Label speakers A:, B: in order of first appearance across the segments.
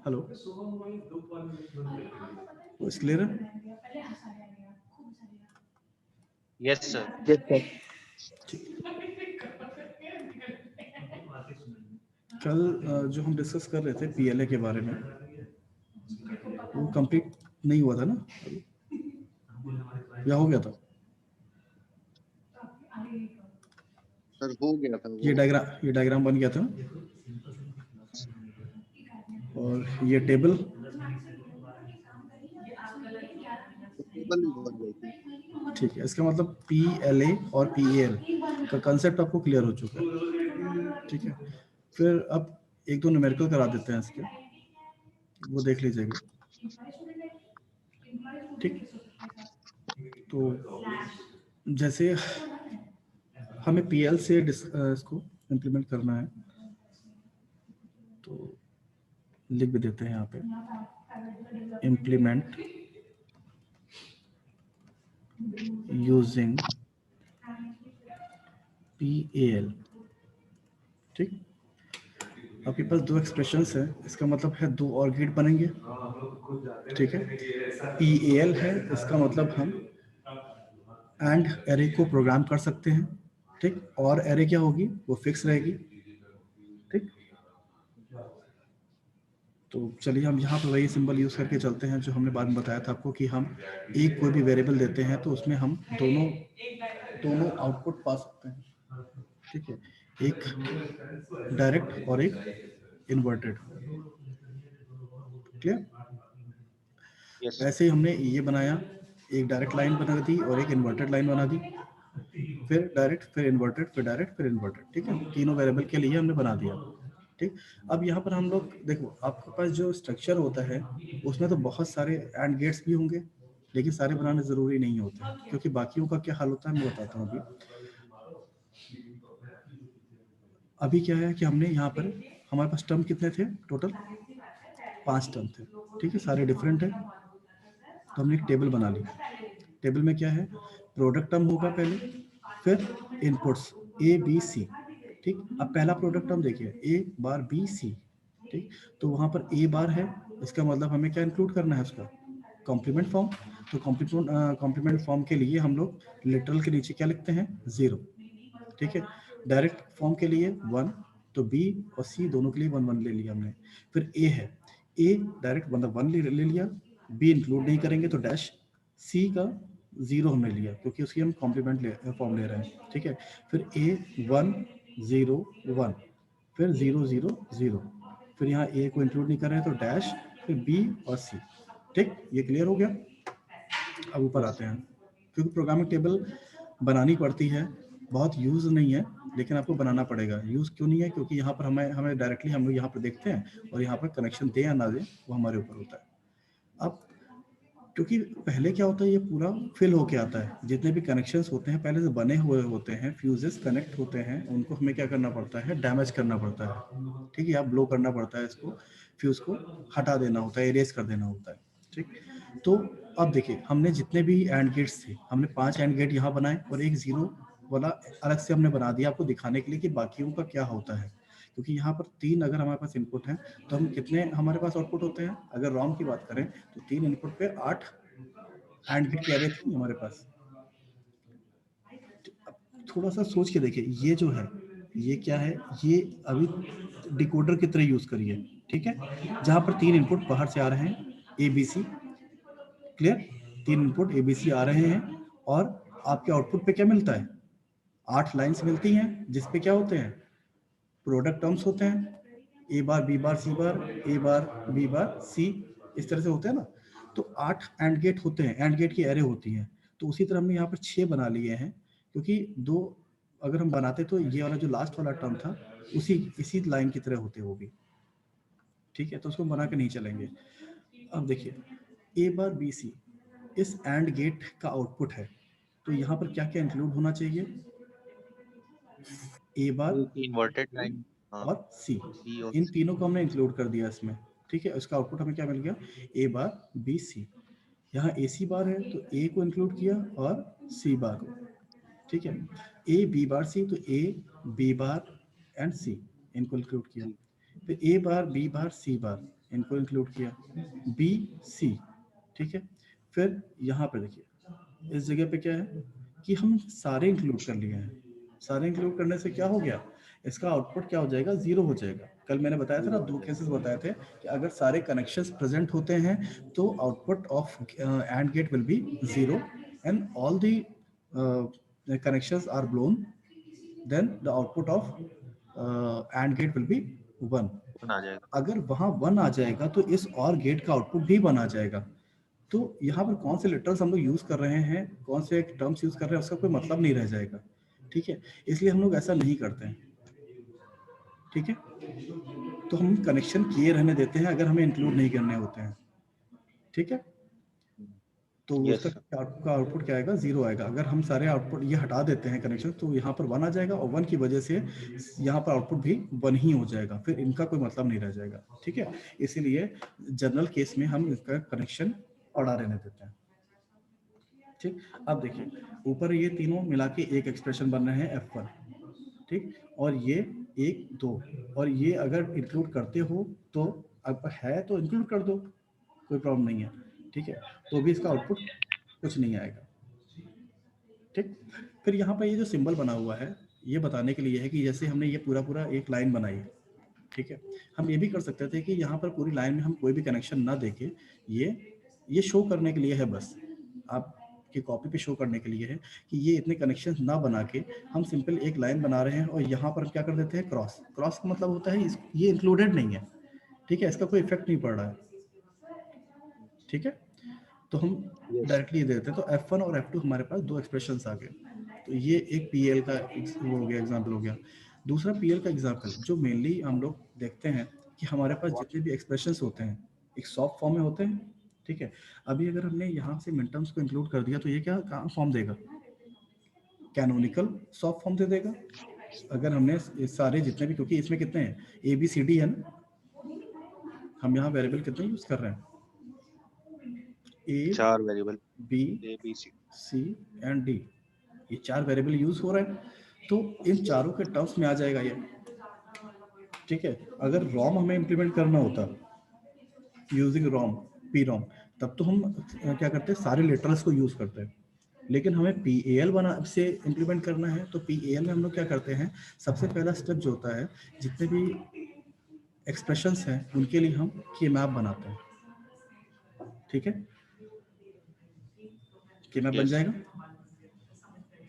A: Hello, voice clear है?
B: Yes sir.
C: Yes sir.
A: कल जो हम डिस्कस कर रहे थे पीएलए के बारे में, वो कंप्लीट नहीं हुआ था ना या हो गया था?
C: सर हो गया था वो।
A: ये डायग्राम बन गया था और ये टेबल
C: टेबल भी बन गई थी।
A: ठीक है। इसका मतलब पीएलए और पीएल का कंसेप्ट आपको क्लियर हो चुका है, ठीक है। फिर अब एक दो न्यूमेरिकल करा देते हैं इसके, वो देख लीजिएगा, ठीक। तो जैसे हमें पीएल से इसको इम्प्लीमेंट करना है, तो लिख भी देते हैं यहाँ पे इम्प्लीमेंट यूजिंग पीएल, ठीक। आपके पास दो एक्सप्रेशंस है, इसका मतलब है दो और गेट बनेंगे, ठीक है। पीएल है, इसका मतलब हम एंड एरे को प्रोग्राम कर सकते हैं, ठीक। और एरे क्या होगी, वो फिक्स रहेगी, ठीक। तो चलिए हम यहाँ पर वही सिंबल यूज करके चलते हैं जो हमने बाद में बताया था आपको, कि हम एक कोई भी वेरिएबल देते हैं तो उसमें हम दोनों आउटपुट पा सकते हैं, ठीक है। एक डायरेक्ट और एक इन्वर्टेड, क्लियर।
B: यस
A: ऐसे ही हमने ये बनाया, एक डायरेक्ट लाइन बना दी और एक इन्वर्टेड लाइन बना दी, फिर डायरेक्ट, फिर इन्वर्टेड, फिर डायरेक्ट, फिर इन्वर्टेड, ठीक है। तीनों वेरिएबल के लिए हमने बना दिया, ठीक। अब यहाँ पर हम लोग देखो, आपके पास जो स्ट्रक्चर होता है उसमें तो बहुत सारे एंड गेट्स भी होंगे, लेकिन सारे बनाने जरूरी नहीं होते, क्योंकि बाकियों का क्या हाल होता है मैं बताता हूँ। अभी क्या है कि हमने यहाँ पर, हमारे पास टर्म कितने थे टोटल, 5 टर्म थे, ठीक है। सारे डिफरेंट है, तो हमने एक टेबल बना ली। टेबल में क्या है, प्रोडक्ट टर्म होगा पहले, फिर इनपुट्स ए बी सी, ठीक। अब पहला प्रोडक्ट टर्म देखिए, ए बार बी सी, ठीक। तो वहां पर ए बार है, इसका मतलब हमें क्या इंक्लूड करना है, उसका कॉम्प्लीमेंट फॉर्म। तो कॉम्प्लीमेंट फॉर्म के लिए हम लोग लिटरल के नीचे क्या लिखते हैं, 0, ठीक है। डायरेक्ट फॉर्म के लिए 1, तो बी और सी दोनों के लिए 1 1 ले लिया हमने। फिर ए है, ए डायरेक्ट मतलब 1 ले लिया, बी इंक्लूड नहीं करेंगे तो डैश, सी का 0 हमने लिया क्योंकि उसकी हम कॉम्प्लीमेंट फॉर्म ले रहे हैं, ठीक है। फिर ए 1 0 1, फिर 0 0 0, फिर यहाँ ए को इंक्लूड नहीं कर रहे हैं तो डैश, फिर बी और सी, ठीक। ये क्लियर हो गया। अब ऊपर आते हैं, क्योंकि प्रोग्रामिंग टेबल बनानी पड़ती है, बहुत यूज नहीं है, लेकिन आपको बनाना पड़ेगा। यूज क्यों नहीं है, क्योंकि यहाँ पर हमें डायरेक्टली हम लोग यहाँ पर देखते हैं और यहाँ पर कनेक्शन दे या ना दे वो हमारे ऊपर होता है। अब क्योंकि पहले क्या होता है, ये पूरा फिल होके आता है, जितने भी कनेक्शंस होते हैं पहले से बने हुए होते हैं, फ्यूजेस कनेक्ट होते हैं, उनको हमें क्या करना पड़ता है, डैमेज करना पड़ता है, ठीक है। आप ब्लो करना पड़ता है इसको, फ्यूज को हटा देना होता है, इरेज कर देना होता है, ठीक। तो अब देखिए, हमने जितने भी एंड गेट्स थे, हमने 5 एंड गेट यहाँ बनाए और एक 0 वाला अलग से हमने बना दिया आपको दिखाने के लिए कि बाकियों का क्या होता है। क्योंकि यहाँ पर 3 अगर हमारे पास इनपुट हैं तो हम कितने हमारे पास आउटपुट होते हैं, अगर रॉम की बात करें तो 3 इनपुट पे 8 एंड गेट की एरे थी हमारे पास। थोड़ा सा सोच के देखिए, ये जो है ये क्या है, ये अभी डिकोडर की तरह यूज करिए, ठीक है। जहां पर 3 इनपुट बाहर से आ रहे हैं, A B C, clear. 3 input A B C आ रहे हैं और आपके आउटपुट पे क्या मिलता है, 8 लाइंस मिलती हैं, जिसपे क्या होते हैं, प्रोडक्ट टर्म्स होते हैं, ए bar B bar C bar, A bar B bar सी, इस तरह से होते हैं ना। तो 8 एंड गेट होते हैं, एंड गेट की एरे होती हैं। तो उसी तरह हमने यहाँ पर 6 बना लिए हैं, क्योंकि 2 अगर हम बनाते तो ये वाला जो लास्ट वाला टर्म था इसी लाइन की तरह होते वो भी, ठीक है। तो उसको बना के नहीं चलेंगे। अब देखिए, ए बार बी सी इस एंड गेट का आउटपुट है, तो यहाँ पर क्या क्या इंक्लूड होना चाहिए, ए बार
B: इन्वर्टेड लाइन
A: और सी,
B: बी और
A: इन तीनों को हमने इंक्लूड कर दिया इसमें, ठीक है। इसका आउटपुट हमें क्या मिल गया, ए बार बी सी। यहाँ ए सी बार है तो ए को इंक्लूड किया और सी बार को, ठीक है। ए बी बार सी, तो ए बी बार एंड सी इनको इंक्लूड किया। फिर ए बार बी बार सी बार, इनको इंक्लूड किया, बी सी, ठीक है। फिर यहाँ पे देखिए इस जगह पे क्या है कि हम सारे इंक्लूड कर लिए हैं। सारे इंक्लूड करने से क्या हो गया, इसका आउटपुट क्या हो जाएगा, जीरो हो जाएगा। कल मैंने बताया था ना, दो केसेस बताए थे कि अगर सारे कनेक्शंस प्रेजेंट होते हैं तो output of and gate will be zero and all the connections are blown, then the output of and gate will be 1।
B: आ जाएगा।
A: अगर वहां 1 आ जाएगा तो इस और गेट का आउटपुट भी 1 आ जाएगा। तो यहाँ पर कौन से लिटरल्स हम लोग यूज कर रहे हैं, कौन से टर्म्स यूज कर रहे हैं, उसका कोई मतलब नहीं रह जाएगा, ठीक है। इसलिए हम लोग ऐसा नहीं करते हैं, ठीक है। तो हम कनेक्शन किए रहने देते हैं अगर हमें इंक्लूड नहीं करने होते हैं, ठीक है। तो
B: यस
A: उसका
B: सर।
A: आपका आउटपुट क्या आएगा, जीरो आएगा। अगर हम सारे आउटपुट ये हटा देते हैं कनेक्शन, तो यहाँ पर 1 आ जाएगा और 1 की वजह से यहाँ पर आउटपुट भी 1 ही हो जाएगा, फिर इनका कोई मतलब नहीं रह जाएगा, ठीक है। इसीलिए जनरल केस में हम इसका कनेक्शन पड़ा रहने देते हैं, ठीक। अब देखिए ऊपर ये तीनों मिला के एक एक्सप्रेशन बन रहे हैं F1, ठीक। और ये 1 2, और ये अगर इंक्लूड करते हो तो अब है तो इंक्लूड कर दो, कोई प्रॉब्लम नहीं है, ठीक है। तो भी इसका आउटपुट कुछ नहीं आएगा, ठीक। फिर यहाँ पर ये जो सिंबल बना हुआ है ये बताने के लिए है कि जैसे हमने ये पूरा पूरा एक लाइन बनाई है, ठीक है। हम ये भी कर सकते थे कि यहाँ पर पूरी लाइन में हम कोई भी कनेक्शन ना देके ये शो करने के लिए है, बस आपकी कॉपी पे शो करने के लिए है कि ये इतने कनेक्शन ना बना के हम सिंपल एक लाइन बना रहे हैं और यहाँ पर क्या कर देते हैं, क्रॉस। क्रॉस का मतलब होता है ये इंक्लूडेड नहीं है, ठीक है, इसका कोई इफेक्ट नहीं पड़ रहा है, ठीक है। तो हम
C: यस
A: डायरेक्टली दे देते हैं। तो F1 और F2 हमारे पास दो एक्सप्रेशंस आ गए। तो ये एक PL का वो हो गया, एग्जाम्पल हो गया। दूसरा PL का एग्जाम्पल जो मेनली हम लोग देखते हैं कि हमारे पास जितने भी एक्सप्रेशंस होते हैं एक सॉफ्ट फॉर्म में होते हैं, ठीक है। अभी अगर हमने यहाँ से मिनटर्म्स को इंक्लूड कर दिया तो ये क्या कहाँ फॉर्म देगा, कैनोनिकल सॉफ्ट फॉर्म दे देगा। अगर हमने ये सारे जितने भी, क्योंकि इसमें कितने हैं ABCD है ना, हम यहाँ वेरिएबल कितने यूज कर रहे हैं, A
B: 4 variable
A: B
B: A B C.
A: C and D, ये 4 वेरिएबल यूज हो रहे हैं, तो इन चारों के टर्म्स में आ जाएगा ये, ठीक है। अगर रोम हमें इंप्लीमेंट करना होता यूजिंग रोम PROM, तब तो हम क्या करते हैं, सारे लिटरल्स को यूज करते हैं। लेकिन हमें PAL बना से इंप्लीमेंट करना है, तो PAL में हम लोग क्या करते हैं, सबसे पहला स्टेप जो होता है, जितने भी एक्सप्रेशंस हैं उनके लिए हम की मैप बनाते हैं, ठीक है। की मैप बन
B: यस
A: जाएगा।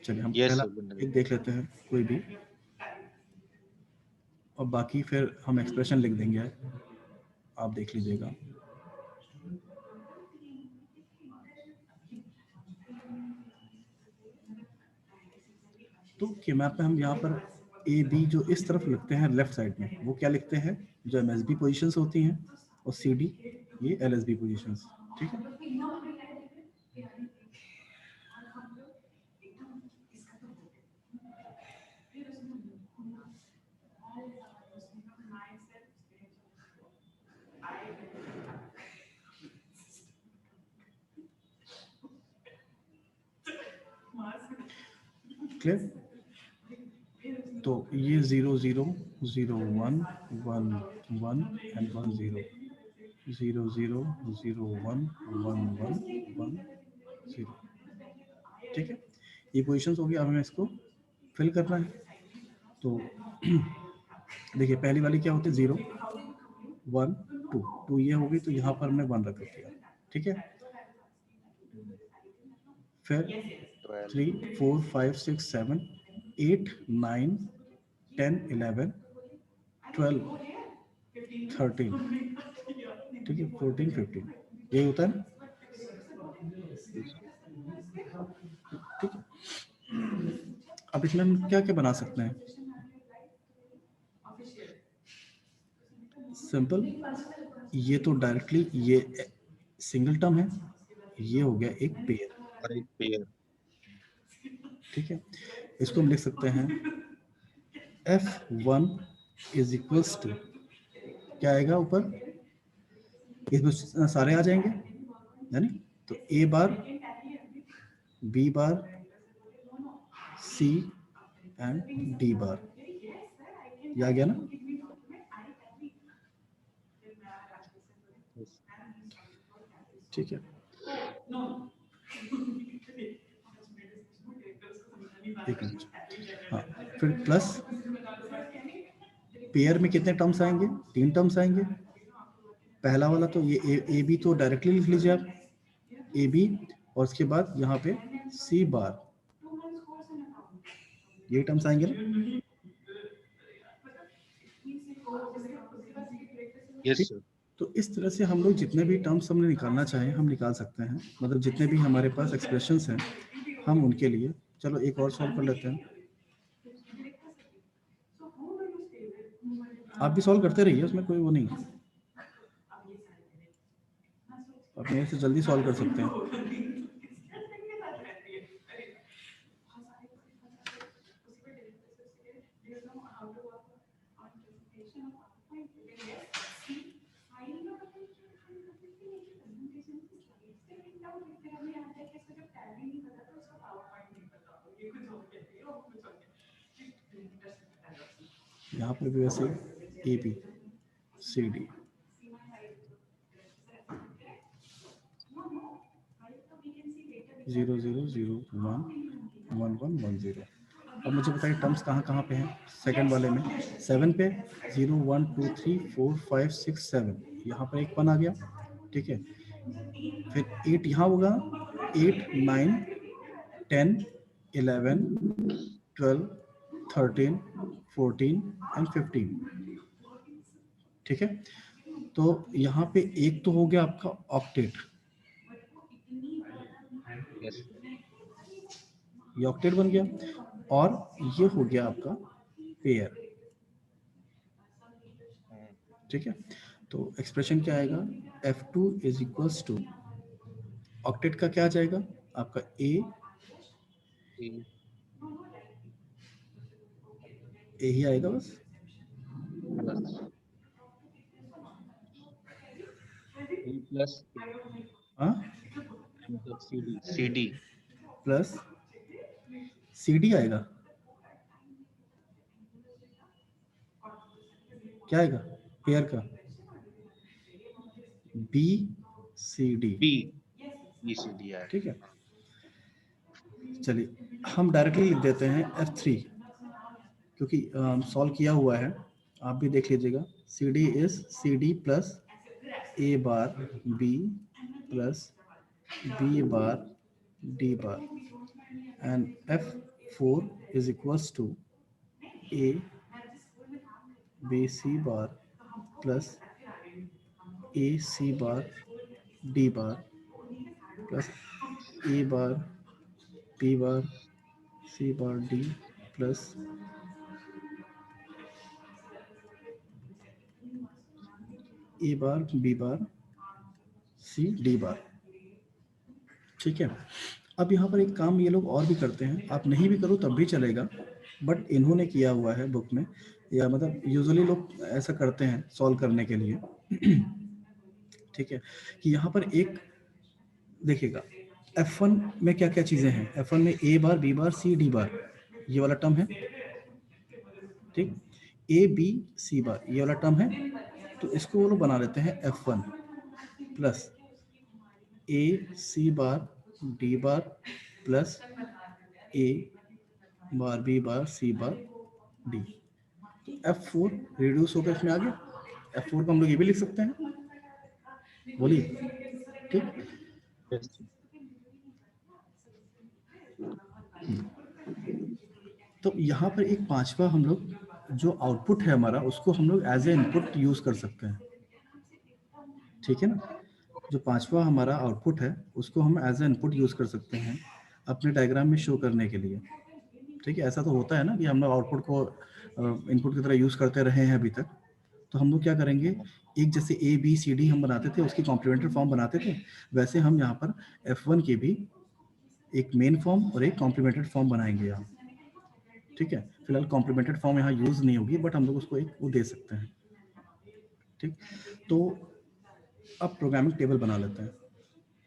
A: चलिए हम
B: यस
A: पहला
B: सर, बन
A: एक
B: गया।
A: देख लेते हैं कोई भी, और बाकी फिर हम एक्सप्रेशन लिख देंगे, आप देख लीजिएगा। तो के मैप में हम यहाँ पर AB जो इस तरफ लिखते हैं लेफ्ट साइड में, वो क्या लिखते हैं, जो MSB पोजीशंस होती हैं, और CD ये LSB पोजीशंस, ठीक है। क्लियर। तो ये 0 0 0 1 1 1 एंड 1 0 0 0 0 1 1 1 1 0, ठीक है। ये पोजीशंस हो गया, हमें इसको फिल करना है। तो देखिए पहली वाली क्या होती है, 0 1 2 2 ये होगी, तो यहाँ पर हमने 1 रख दिया, ठीक है। फिर
B: 12
A: 3 4 5 6 7 8 9 10 11 12 13, ठीक है, 14 15, यही होता है ना, ठीक है। अब इसमें हम क्या क्या बना सकते हैं, सिंपल। ये तो डायरेक्टली ये सिंगल टर्म है, ये हो गया एक पेयर,
B: और एक पेयर।
A: ठीक है। इसको हम लिख सकते हैं F1 इज इक्वल्स टू, क्या आएगा ऊपर, इसमें सारे आ जाएंगे यानी, तो A bar B bar C and D बार, ये आ गया ना। ठीक है, एक मिनट। हाँ, फिर प्लस पेयर में कितने टर्म्स आएंगे? 3 टर्म्स आएंगे। पहला वाला तो ये ए बी तो डायरेक्टली लिख लीजिए आप, ए बी, और उसके बाद यहाँ पे सी बार, ये टर्म्स आएंगे ना?
B: यस
A: ठीक,
B: सर।
A: तो इस तरह से हम लोग जितने भी टर्म्स हमने निकालना चाहें हम निकाल सकते हैं, मतलब जितने भी हमारे पास एक्सप्रेशंस हैं हम उनके लिए। चलो एक और सॉल्व कर लेते हैं, आप भी सॉल्व करते रहिए, उसमें कोई वो नहीं है, आप मेरे से जल्दी सॉल्व कर सकते हैं। यहाँ पर भी वैसे A B C D, zero zero zero one one one one zero. अब मुझे बताइए टर्म्स कहाँ कहाँ पे हैं? सेकंड वाले में 7 पे 0 1 2 3 4 5 6 7, यहाँ पर एक 1 आ गया, ठीक है। फिर 8 यहाँ होगा, 8 9 10 11 12 13 14 एंड 15, ठीक है। तो यहाँ पे एक तो हो गया आपका ऑक्टेट,
B: यस
A: ये ऑक्टेट बन गया, और ये हो गया आपका पेयर, ठीक है। तो एक्सप्रेशन क्या आएगा? F2 is equals to, octet का क्या आ जाएगा आपका? ए ही आएगा बस,
B: प्लस
A: हाँ,
B: C D
A: plus C D आएगा, क्या आएगा पेयर का? B C D,
B: B B C D आए।
A: ठीक है। चलिए हम डायरेक्टली लिख देते हैं F3, क्योंकि सॉल्व किया हुआ है, आप भी देख लीजिएगा। C D is C D plus A bar B plus B bar D bar, and F4 is equals to A B C bar plus A C bar D bar plus A bar B bar C bar D plus A bar B bar C D bar, ठीक है। अब यहाँ पर एक काम ये लोग और भी करते हैं, आप नहीं भी करो तब भी चलेगा, बट इन्होंने किया हुआ है बुक में, या मतलब यूजुअली लोग ऐसा करते हैं सॉल्व करने के लिए, ठीक है। कि यहाँ पर एक देखिएगा F1 में क्या क्या चीज़ें हैं। F1 में ए bar B bar C D बार, ये वाला टर्म है, ठीक। ए बी सी बार ये वाला टर्म है, तो इसको वो लोग बना लेते हैं F1 plus A C bar D bar plus A bar B bar C bar D. F4 reduce होकर इसमें आ गया, F4 को हम लोग ये भी लिख सकते हैं, बोलिए, ठीक। तो यहाँ पर एक पांचवा हम लोग जो आउटपुट है हमारा उसको हम लोग एज ए इनपुट यूज कर सकते हैं, ठीक है ना। जो पांचवा हमारा आउटपुट है उसको हम एज ए इनपुट यूज कर सकते हैं अपने डायग्राम में शो करने के लिए, ठीक है। ऐसा तो होता है ना कि हम लोग आउटपुट को इनपुट की तरह यूज करते रहे हैं अभी तक, तो हम लोग क्या करेंगे, एक जैसे ए बी सी डी हम बनाते थे उसकी कॉम्प्लीमेंट्री फॉर्म बनाते थे, वैसे हम यहाँ पर F1 के भी एक मेन फॉर्म और एक कॉम्प्लीमेंटेड फॉर्म बनाएंगे यहाँ, ठीक है। फिलहाल कॉम्प्लीमेंटेड फॉर्म यहाँ यूज नहीं होगी, बट हम लोग उसको एक वो दे सकते हैं, ठीक। तो अब प्रोग्रामिंग टेबल बना लेते हैं,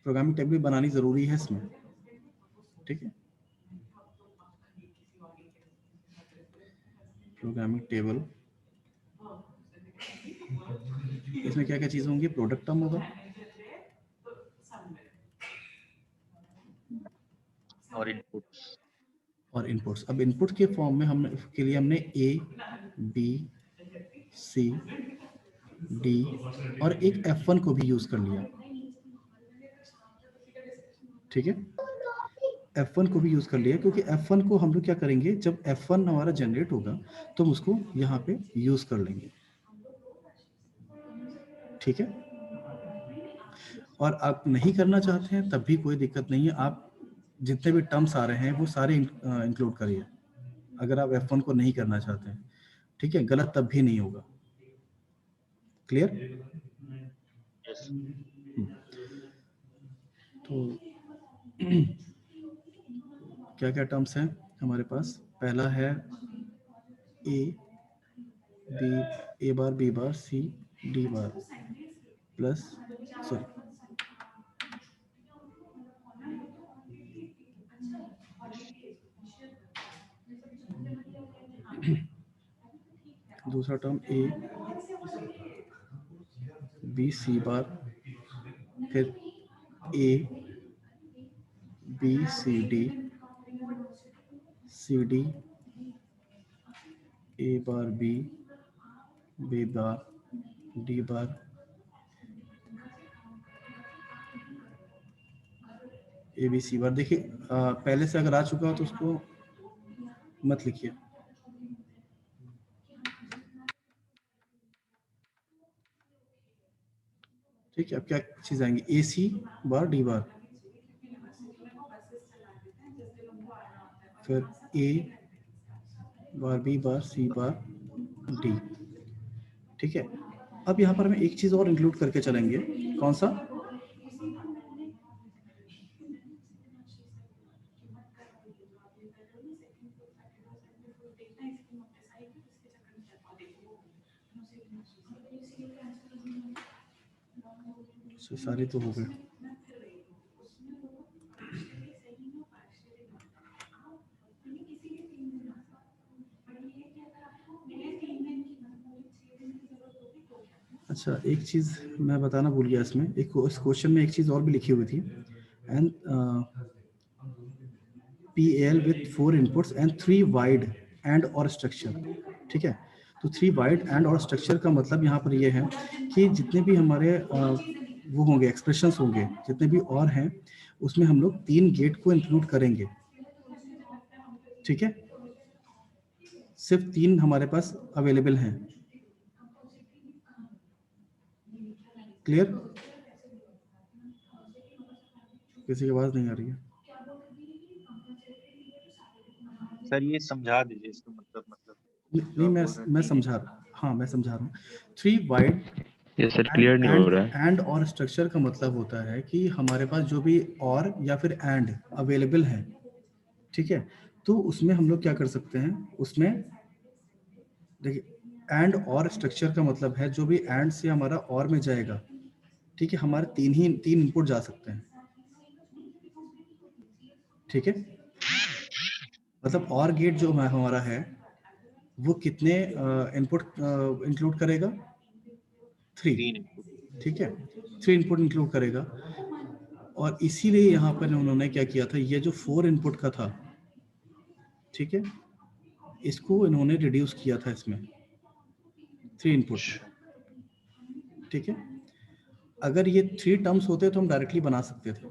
A: प्रोग्रामिंग टेबल बनानी जरूरी है इसमें, ठीक है। प्रोग्रामिंग टेबल, इसमें क्या क्या चीज़ होंगी? प्रोडक्ट टर्म होगा,
B: और इनपुट्स।
A: और इनपुट्स। अब इनपुट के फॉर्म में हमने के लिए हमने ए, बी, सी, डी और एक F1 को भी यूज कर लिया। ठीक है, F1 को भी यूज कर लिया क्योंकि F1 को हम लोग क्या करेंगे, जब F1 हमारा जनरेट होगा तो हम उसको यहाँ पे यूज कर लेंगे। ठीक है, और आप नहीं करना चाहते हैं तब भी कोई दिक्कत नहीं है, आप जितने भी टर्म्स आ रहे हैं वो सारे इंक्लूड करिए अगर आप F1 को नहीं करना चाहते हैं। ठीक है, गलत तब भी नहीं होगा। क्लियर?
B: यस।
A: तो क्या क्या टर्म्स हैं हमारे पास? पहला है A B, A bar B bar C D bar plus sorry दूसरा term A B C bar, फिर A B C D C D A bar B B bar D bar A B C bar. देखिए पहले से अगर आ चुका हो तो उसको मत लिखिए। ठीक है, अब क्या चीज आएंगी, ए सी बार डी बार, फिर ए bar B bar C bar D. ठीक है, अब यहाँ पर हमें एक चीज और इंक्लूड करके चलेंगे। कौन सा? सारे तो हो गए। अच्छा, एक चीज मैं बताना भूल गया इसमें, एक इस क्वेश्चन में एक चीज और भी लिखी हुई थी, and PL with 4 inputs and 3 wide and और structure। ठीक है, तो 3 wide and और structure का मतलब यहाँ पर ये है कि जितने भी हमारे वो होंगे एक्सप्रेशंस होंगे, जितने भी और हैं, उसमें हम लोग 3 गेट को इंक्लूड करेंगे। ठीक है, सिर्फ 3 हमारे पास अवेलेबल हैं। क्लियर? किसी की आवाज नहीं आ रही है।
B: सर ये समझा दीजिए इसका मतलब
A: नहीं, मैं समझा रहा हूँ। हाँ, मैं समझा रहा हूँ। 3 वाइड
D: ये सर क्लियर नहीं हो रहा है।
A: एंड और स्ट्रक्चर का मतलब होता है कि हमारे पास जो भी और या फिर एंड अवेलेबल है, ठीक है, तो उसमें हम लोग क्या कर सकते हैं, उसमें देखिए एंड और स्ट्रक्चर का मतलब है जो भी एंड से हमारा और में जाएगा, ठीक है, हमारे 3 इनपुट जा सकते हैं। ठीक है, मतलब और गेट जो हमारा है वो कितने इनपुट इंक्लूड करेगा? 3।
B: 3 इनपुट।
A: ठीक है, 3 इनपुट इंक्लूड करेगा। और इसीलिए यहाँ पर उन्होंने क्या किया था, ये जो 4 इनपुट का था, ठीक है, इसको इन्होंने रिड्यूस किया था इसमें 3 इनपुट। ठीक है, अगर ये 3 टर्म्स होते तो हम डायरेक्टली बना सकते थे।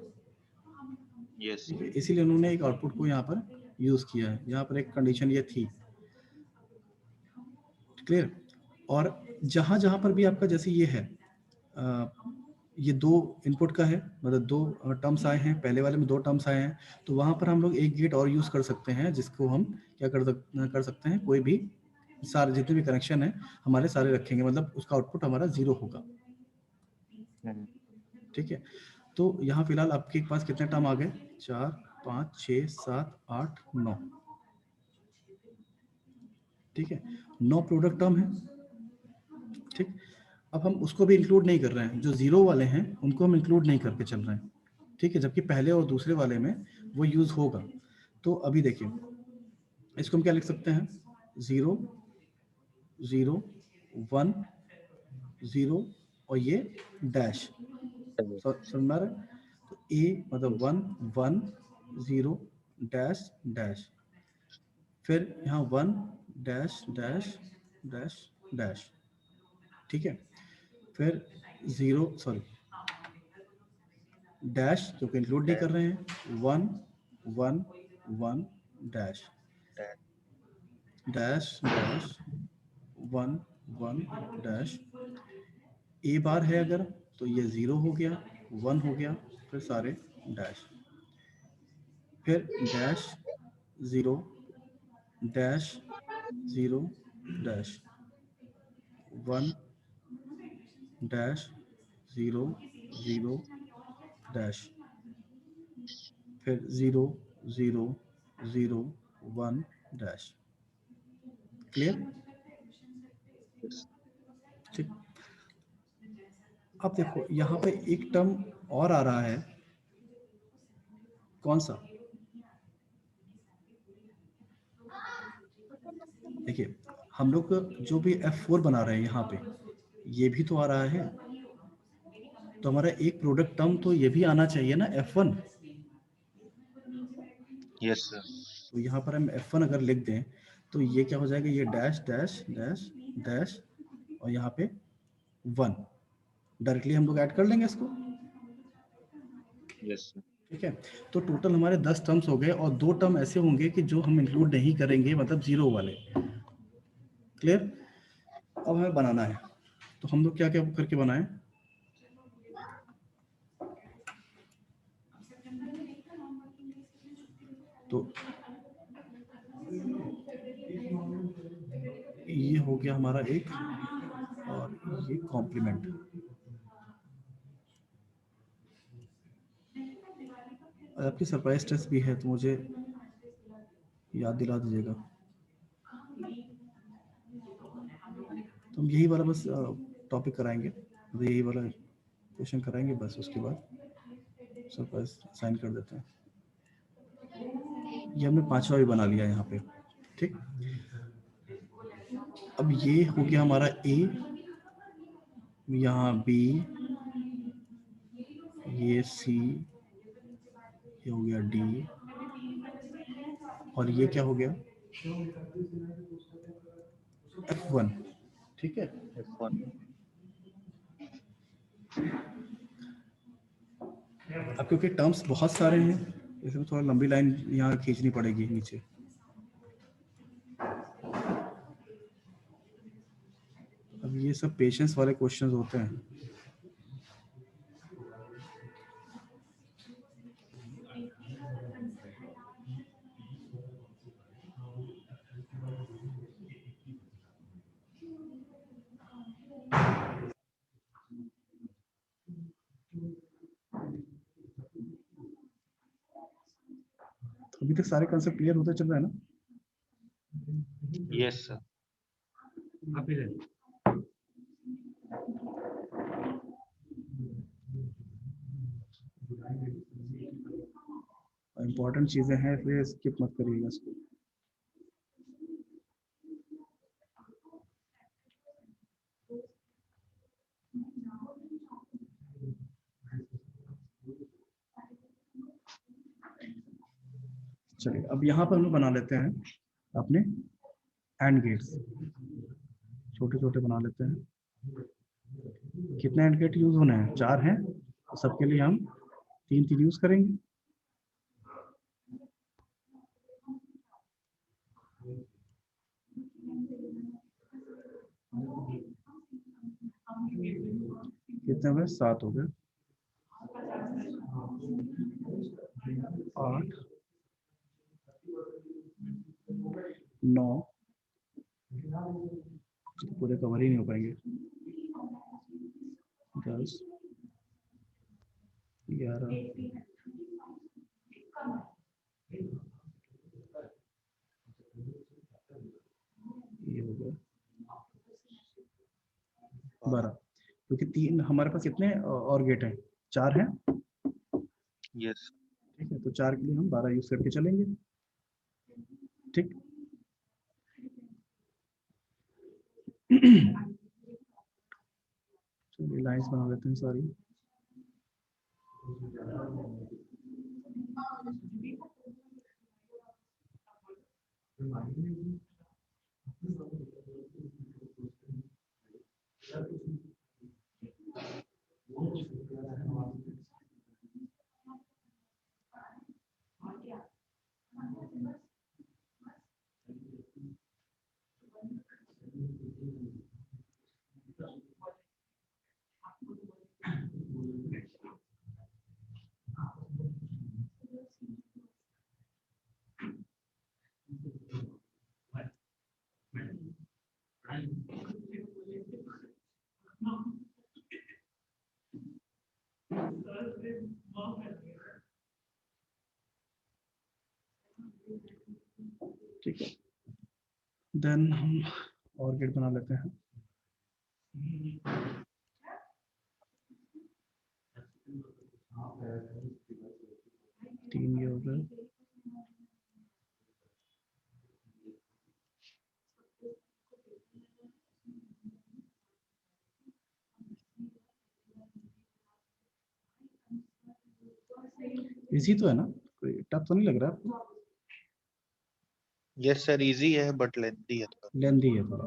B: यस।
A: ठीक है, इसीलिए उन्होंने एक आउटपुट को यहाँ पर यूज किया है। यहाँ पर एक कंडीशन ये थी। क्लियर? और जहां जहां पर भी आपका जैसे ये है, ये 2 इनपुट का है, मतलब 2 टर्म्स आए हैं, पहले वाले में 2 टर्म्स आए हैं, तो वहां पर हम लोग एक गेट और यूज कर सकते हैं, जिसको हम क्या कर सकते हैं, कोई भी सारे जितने भी कनेक्शन है हमारे सारे रखेंगे, मतलब उसका आउटपुट हमारा 0 होगा। ठीक है, तो यहाँ फिलहाल आपके पास कितने टर्म आ गए? 4 5 6 7 8 9। ठीक है, 9 प्रोडक्ट टर्म है। ठीक, अब हम उसको भी इंक्लूड नहीं कर रहे हैं, जो 0 वाले हैं उनको हम इंक्लूड नहीं करके चल रहे हैं। ठीक है, जबकि पहले और दूसरे वाले में वो यूज होगा। तो अभी देखिए, इसको हम क्या लिख सकते हैं, 0 0 1 0 और ये डैश, समझ में आ रहा है? तो ए मतलब 1 1 0 डैश डैश, फिर यहाँ 1 डैश डैश डैश डैश, ठीक है। फिर 0 सॉरी डैश क्योंकि इंक्लूड नहीं कर रहे हैं, 1 1 1 डैश डैश डैश 1 1 डैश। ए बार है अगर तो ये 0 हो गया, 1 हो गया, फिर सारे डैश, फिर dash 0 dash 0 dash 1 dash 0 0 dash, फिर 0 0 0 1 डैश। क्लियर? ठीक। अब देखो यहाँ पे एक टर्म और आ रहा है, कौन सा? देखिए हम लोग जो भी F4 बना रहे हैं यहाँ पे, ये भी तो आ रहा है, तो हमारा एक प्रोडक्ट टर्म तो ये भी आना चाहिए ना, F1।
B: Yes sir.
A: तो यहाँ पर हम F1 अगर लिख दें तो ये क्या हो जाएगा, ये डैश डैश डैश डैश और यहाँ पे 1 डायरेक्टली हम लोग ऐड कर लेंगे इसको,
B: यस सर।
A: ठीक है। तो टोटल हमारे 10 टर्म्स हो गए और 2 टर्म ऐसे होंगे कि जो हम इंक्लूड नहीं करेंगे, मतलब 0 वाले। क्लियर? अब हमें बनाना है, तो हम लोग क्या क्या करके बनाएं? तो ये हो गया हमारा एक, और ये कॉम्प्लीमेंट। आपकी सरप्राइज टेस्ट भी है तो मुझे याद दिला दीजिएगा। तो हम यही वाला बस टॉपिक कराएंगे, तो यही वाला क्वेश्चन कराएंगे बस, उसके बाद सरप्राइज साइन कर देते हैं। ये हमने 5वां भी बना लिया यहाँ पे, ठीक। अब ये हो गया हमारा ए, यहाँ बी, ये सी, ये हो गया डी, और ये क्या हो गया, F1, ठीक है।
B: F1।
A: अब क्योंकि टर्म्स बहुत सारे हैं, इसमें थोड़ा लंबी लाइन यहाँ खींचनी पड़ेगी नीचे। अब ये सब पेशेंस वाले क्वेश्चंस होते हैं। अभी तक सारे कंसेप्ट क्लियर होते चल रहा है ना?
B: Yes sir.
A: इंपॉर्टेंट चीजें हैं, इसलिए स्किप मत करिएगा इसको। चलिए अब यहाँ पर हम लोग बना लेते हैं अपने एंड गेट्स, छोटे छोटे बना लेते हैं। कितने एंड गेट यूज होने हैं? 4 हैं, तो सबके लिए हम 3 यूज करेंगे। कितने हुए? 7 हो गए, 8 9, पूरे कवर ही नहीं हो पाएंगे, 10 11, ये हो गया 12, क्योंकि 3 हमारे पास कितने और गेट हैं? 4 हैं,
B: यस।
A: ठीक है। तो 4 के लिए हम 12 यूज करके चलेंगे, ठीक। चलिए लाइंस बना लेते हैं सारी। ठीक है, देन हम और गेट बना लेते हैं। तीन ये हो गए, इजी तो है ना, कोई टफ तो नहीं लग रहा आपको?
B: यस सर, इजी है बट लेंथी है थोड़ा।
A: लेंथी है थोड़ा।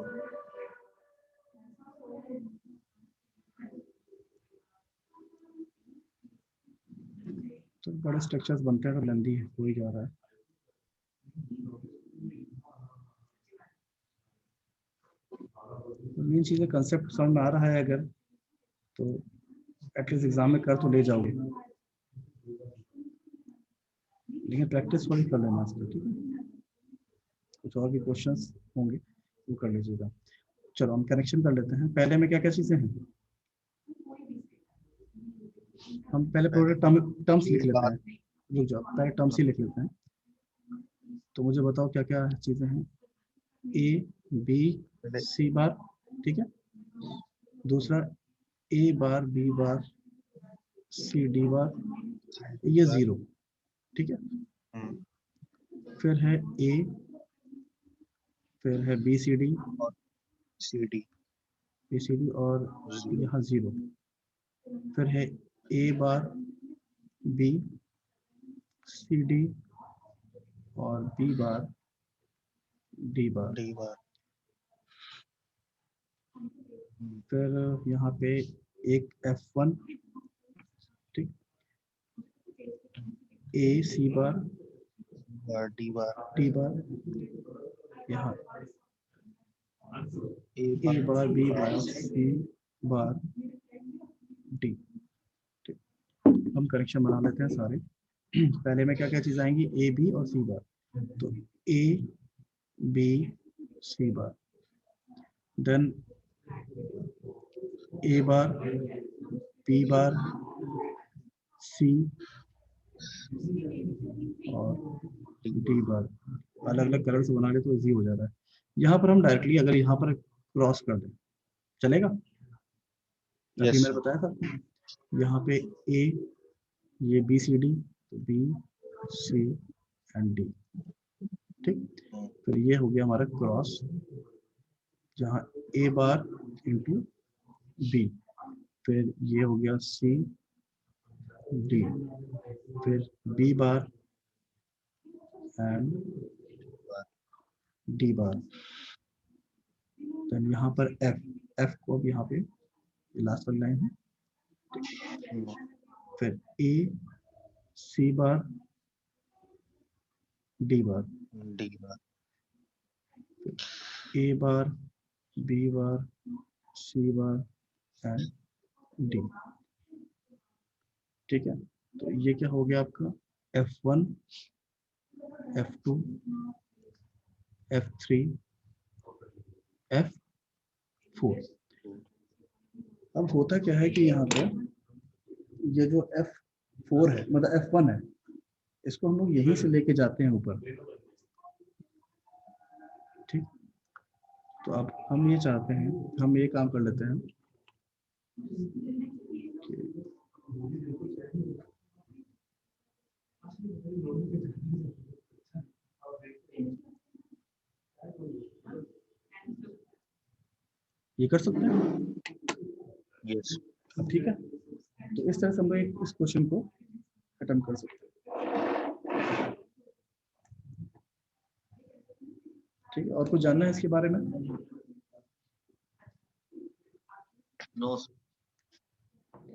A: तो बड़े स्ट्रक्चर्स बनते हैं तो लेंथी हो ही जा रहा है। मेन चीज़ है, कंसेप्ट समझ में आ रहा है अगर, तो एटलीस्ट एग्जाम में कर तो ले जाओगे, लेकिन प्रैक्टिस थोड़ी कर लेना इसको, ठीक है? कुछ और भी क्वेश्चंस होंगे वो कर लीजिएगा। चलो हम कनेक्शन कर लेते हैं। पहले में क्या क्या चीज़ें हैं, हम पहले प्रोडक्ट टर्म्स लिख लेते हैं। रुक जाओ, पहले टर्म्स ही लिख लेते हैं। तो मुझे बताओ क्या क्या चीज़ें हैं। ए बी सी बार, ठीक है। दूसरा ए bar B bar C D बार, ये 0, ठीक है। फिर है ए, फिर है बी सी डी और यहाँ 0। फिर है ए बार बी सी डी और बी बार डी बार। फिर यहाँ पे एक F1, ठीक, ए सी बार डी बार, यहाँ ए bar B bar C bar D, ठीक। हम करेक्शन बना लेते हैं सारे। पहले में क्या क्या चीज आएंगी, ए बी और सी बार। तो A B C bar, then A bar B bar C और डी बार। अलग अलग कलर से बना ले तो इजी हो जाता है। यहाँ पर हम डायरेक्टली अगर यहाँ पर क्रॉस कर दें चलेगा? अभी मैंने बताया था यहाँ पे ए, ये B C D, B C and D, ठीक। फिर ये हो गया हमारा क्रॉस, जहाँ ए बार इंटू बी, फिर ये हो गया सी डी, फिर B bar and D bar. Then यहाँ पर एफ, एफ को अब यहाँ पे लास्ट वाली लाइन है, फिर A C bar D bar, A bar B bar C bar and D, ठीक है। तो ये क्या हो गया आपका F1 F2 F3 F4। अब होता क्या है कि यहाँ पे ये जो F4 है, मतलब F1 है, इसको हम लोग यहीं से लेके जाते हैं ऊपर, ठीक। तो अब हम ये चाहते हैं, हम ये काम कर लेते हैं, ये कर सकते हैं।
B: यस,
A: ठीक है, तो इस तरह से हम लोग इस क्वेश्चन को खत्म कर सकते हैं। और कुछ जानना है इसके बारे में?
B: नो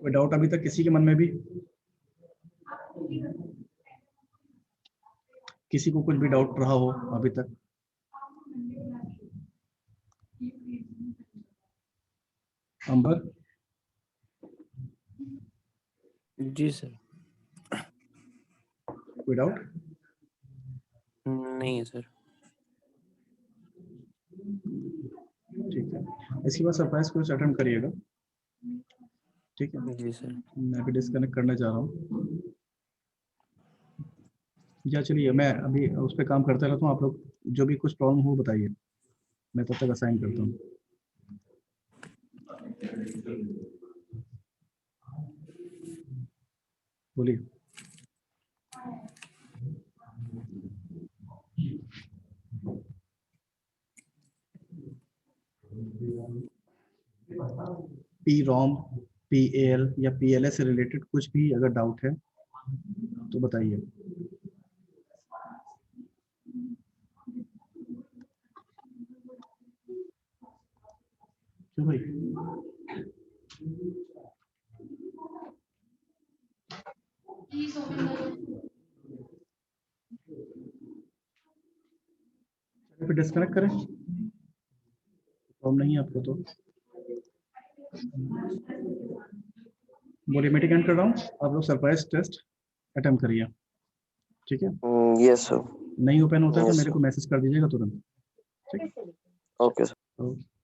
A: कोई डाउट अभी तक किसी के मन में भी? किसी को कुछ भी डाउट रहा हो अभी तक? अंबर?
E: जी सर।
A: कोई डाउट?
E: नहीं है सर।
A: ठीक है, इसके बाद सरप्राइज कोर्स अटेंड करिएगा, ठीक है?
E: जी सर।
A: मैं भी डिस्कनेक्ट करने जा रहा हूँ। या चलिए मैं अभी उस पर काम करता रहता हूँ, आप लोग जो भी कुछ प्रॉब्लम हो बताइए, मैं तब तक असाइन करता हूँ। बोलिए। पी रोम, PAL या PLA से रिलेटेड कुछ भी अगर डाउट है तो बताइए। क्यों भाई? फिर डिस्कनेक्ट करें, प्रॉब्लम नहीं है आपको तो। बोलिए, मीटिंग एंड कर रहा हूँ, आप लोग सरप्राइज टेस्ट अटेम्प्ट करिए, ठीक है?
E: Yes sir.
A: नहीं ओपन होता है तो
E: Yes,
A: मेरे को मैसेज कर दीजिएगा तुरंत, ठीक?
E: Okay sir.
A: ओके।